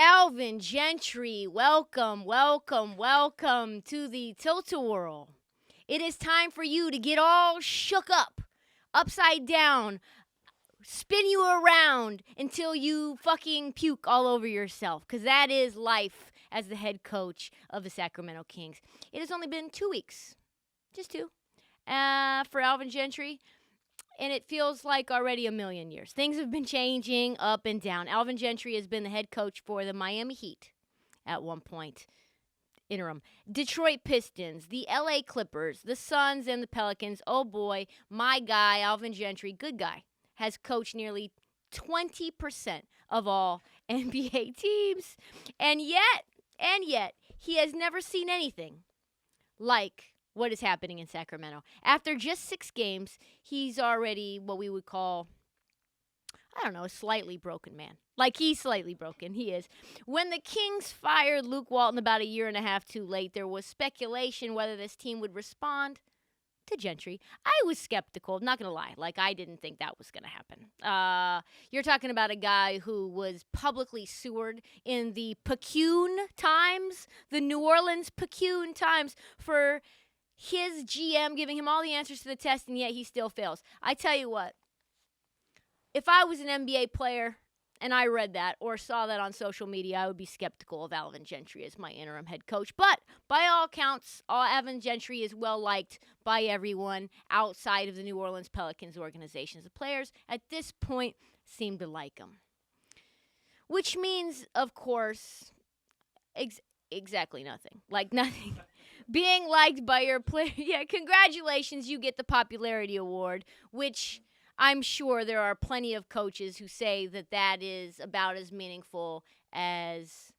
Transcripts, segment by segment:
Alvin Gentry, welcome, welcome, welcome to the Tilt-A-Whirl. It is time for you to get all shook up, upside down, spin you around until you fucking puke all over yourself, because that is life as the head coach of the Sacramento Kings. It has only been 2 weeks, just two, for Alvin Gentry. And it feels like already a million years. Things have been changing up and down. Alvin Gentry has been the head coach for the Miami Heat at one point, interim. Detroit Pistons, the LA Clippers, the Suns, and the Pelicans. Oh boy, my guy, Alvin Gentry, good guy, has coached nearly 20% of all NBA teams. And yet, he has never seen anything like what is happening in Sacramento. After just 6 games, he's already what we would call, a slightly broken man. Like, he's slightly broken. He is. When the Kings fired Luke Walton about a year and a half too late, there was speculation whether this team would respond to Gentry. I was skeptical, not going to lie. Like, I didn't think that was going to happen. You're talking about a guy who was publicly sewered in the Picayune Times, the New Orleans Picayune Times, for his GM giving him all the answers to the test, and yet he still fails. I tell you what, if I was an NBA player and I read that or saw that on social media, I would be skeptical of Alvin Gentry as my interim head coach. But by all accounts, Alvin Gentry is well-liked by everyone outside of the New Orleans Pelicans organizations. The players at this point seem to like him. Which means, of course, exactly nothing. Like nothing. Being liked by your player. Yeah, congratulations, you get the popularity award, which I'm sure there are plenty of coaches who say that is about as meaningful as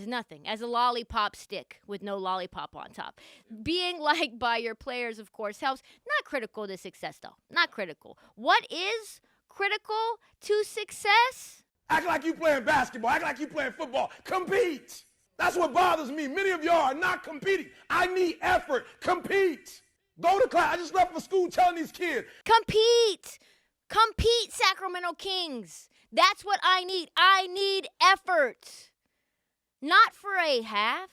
nothing, as a lollipop stick with no lollipop on top. Being liked by your players, of course, helps. Not critical to success, though. Not critical. What is critical to success? Act like you playing basketball. Act like you playing football. Compete. That's what bothers me. Many of y'all are not competing. I need effort. Compete. Go to class. I just left for school telling these kids. Compete. Compete, Sacramento Kings. That's what I need. I need effort. Not for a half.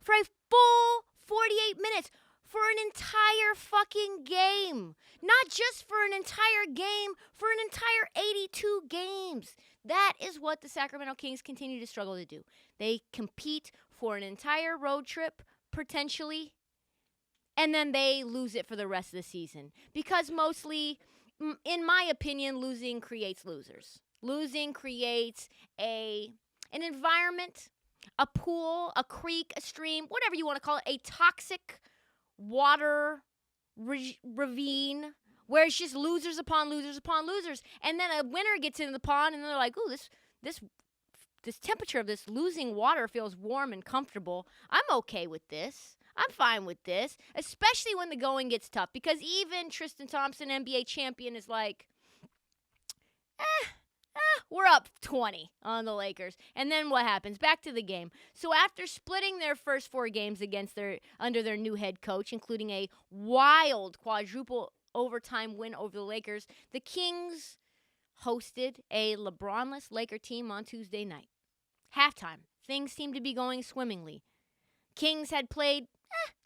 For a full 48 minutes. For an entire fucking game. Not just for an entire game. For an entire 82 games. That is what the Sacramento Kings continue to struggle to do. They compete for an entire road trip, potentially, and then they lose it for the rest of the season. Because mostly, in my opinion, losing creates losers. Losing creates an environment, a pool, a creek, a stream, whatever you want to call it, a toxic water ravine, where it's just losers upon losers upon losers. And then a winner gets into the pond, and they're like, ooh, this temperature of this losing water feels warm and comfortable. I'm okay with this. I'm fine with this, especially when the going gets tough. Because even Tristan Thompson, NBA champion, is like, we're up 20 on the Lakers. And then what happens? Back to the game. So after splitting their first 4 games under their new head coach, including a wild quadruple overtime win over the Lakers, the Kings hosted a LeBron-less Laker team on Tuesday night. Halftime, things seemed to be going swimmingly. Kings had played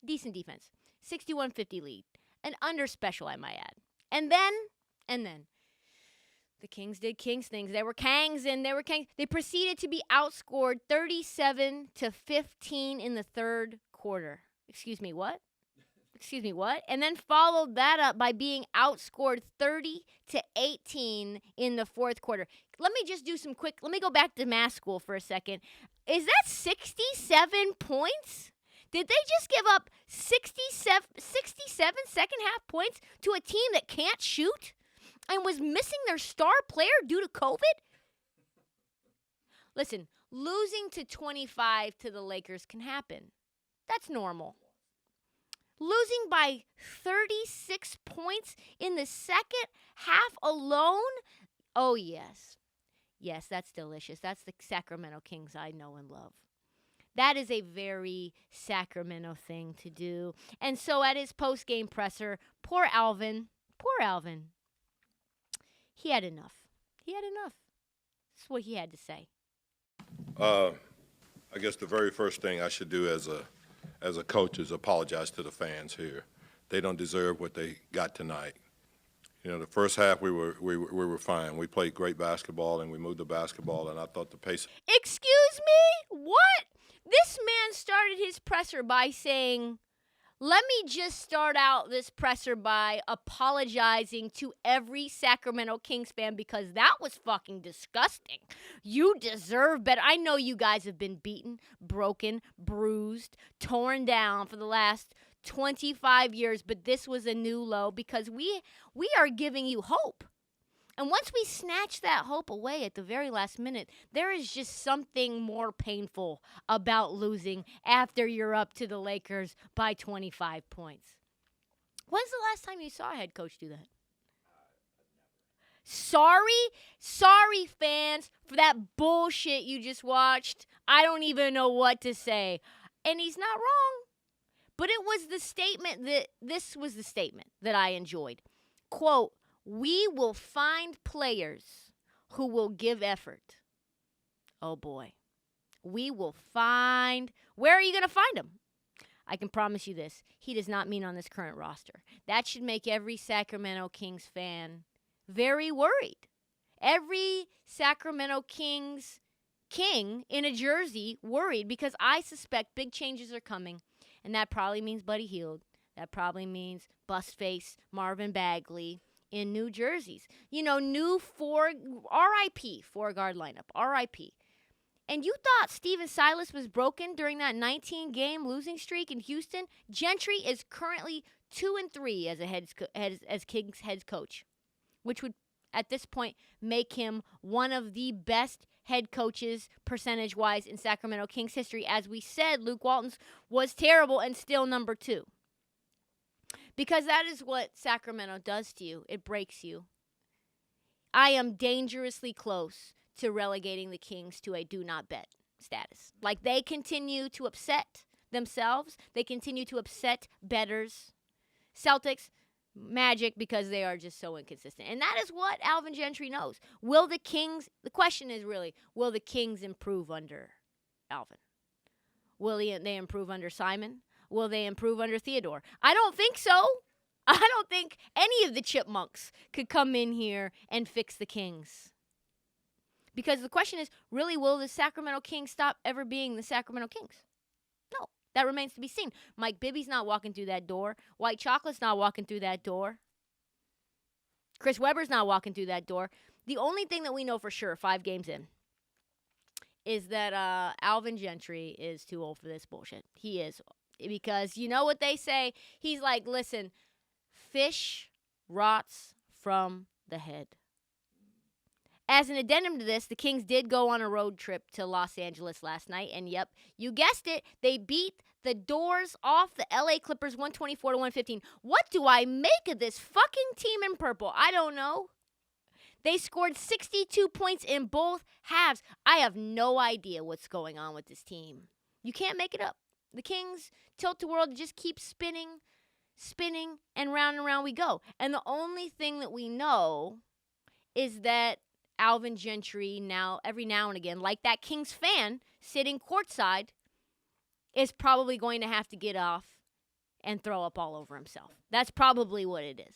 decent defense, 61-50 lead, an under special, I might add. And then, the Kings did Kings things. They were Kangs, and they were Kangs. They proceeded to be outscored 37-15 in the third quarter. Excuse me, what? And then followed that up by being outscored 30-18 in the fourth quarter. Let me go back to math school for a second. Is that 67 points? Did they just give up 67 second half points to a team that can't shoot and was missing their star player due to COVID? Listen, losing to 25 to the Lakers can happen. That's normal. Losing by 36 points in the second half alone? Oh, yes. Yes, that's delicious. That's the Sacramento Kings I know and love. That is a very Sacramento thing to do. And so at his post-game presser, poor Alvin, he had enough. That's what he had to say. I guess the very first thing I should do as a coach is apologize to the fans here. They don't deserve what they got tonight. You know, the first half we were fine. We played great basketball and we moved the basketball, and I thought the pace. Excuse me? What? This man started his presser by saying, let me just start out this presser by apologizing to every Sacramento Kings fan because that was fucking disgusting. You deserve better. I know you guys have been beaten, broken, bruised, torn down for the last 25 years, but this was a new low because we are giving you hope. And once we snatch that hope away at the very last minute, there is just something more painful about losing after you're up to the Lakers by 25 points. When's the last time you saw a head coach do that? Sorry, fans, for that bullshit you just watched. I don't even know what to say. And he's not wrong. But it was the statement this was the statement that I enjoyed. Quote, we will find players who will give effort. Oh, boy. We will find. Where are you going to find them? I can promise you this. He does not mean on this current roster. That should make every Sacramento Kings fan very worried. Every Sacramento Kings king in a jersey worried because I suspect big changes are coming. And that probably means Buddy Hield. That probably means Bustface, Marvin Bagley in new jerseys. You know, new R.I.P. four-guard lineup. R.I.P. And you thought Steven Silas was broken during that 19-game losing streak in Houston? Gentry is currently 2-3 as Kings head coach, which would, at this point, make him one of the best head coaches percentage-wise in Sacramento Kings history. As we said, Luke Walton's was terrible and still number 2. Because that is what Sacramento does to you. It breaks you. I am dangerously close to relegating the Kings to a do-not-bet status. Like, they continue to upset themselves. They continue to upset bettors. Celtics, Magic, because they are just so inconsistent. And that is what Alvin Gentry knows. Will the Kings, the question is really, will the Kings improve under Alvin? Will they improve under Simon? Will they improve under Theodore? I don't think so. I don't think any of the chipmunks could come in here and fix the Kings. Because the question is, really, will the Sacramento Kings stop ever being the Sacramento Kings? No, that remains to be seen. Mike Bibby's not walking through that door. White Chocolate's not walking through that door. Chris Webber's not walking through that door. The only thing that we know for sure, 5 games in, is that Alvin Gentry is too old for this bullshit. He is. Because you know what they say? He's like, listen, fish rots from the head. As an addendum to this, the Kings did go on a road trip to Los Angeles last night. And yep, you guessed it, they beat the doors off the LA Clippers 124-115. What do I make of this fucking team in purple? I don't know. They scored 62 points in both halves. I have no idea what's going on with this team. You can't make it up. The Kings tilt-a-whirl just keeps spinning, and round we go. And the only thing that we know is that Alvin Gentry now, every now and again, like that Kings fan sitting courtside, is probably going to have to get off and throw up all over himself. That's probably what it is.